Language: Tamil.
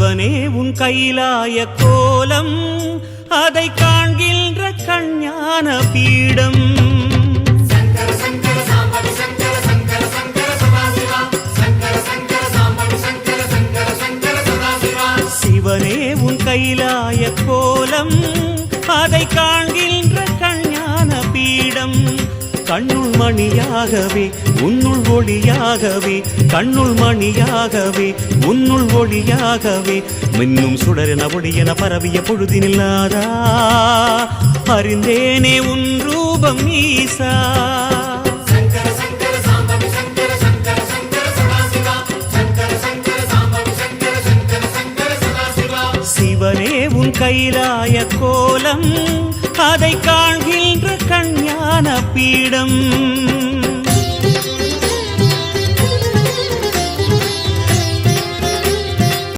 சிவனே உன் கைலாய கோலம் அதை காண்கின்ற கஞ்ஞான பீடம் சிவனே உன் கைலாய கோலம் அதை காண்கின்ற கஞ்ஞான பீடம் கண்ணுள் மணியாகவே உன்னுள் ஒளியாகவே கண்ணுள் மணியாகவே உன்னுள் ஒளியாகவே மின்னும் சுடரென ஒளியென பரவிய பொழுதினில்லாதா அறிந்தேனே உன் ரூபம் ஈசா சிவனே உன் கைலாய கோலம் அதை காண்கின்ற கஞ்ஞான பீடம்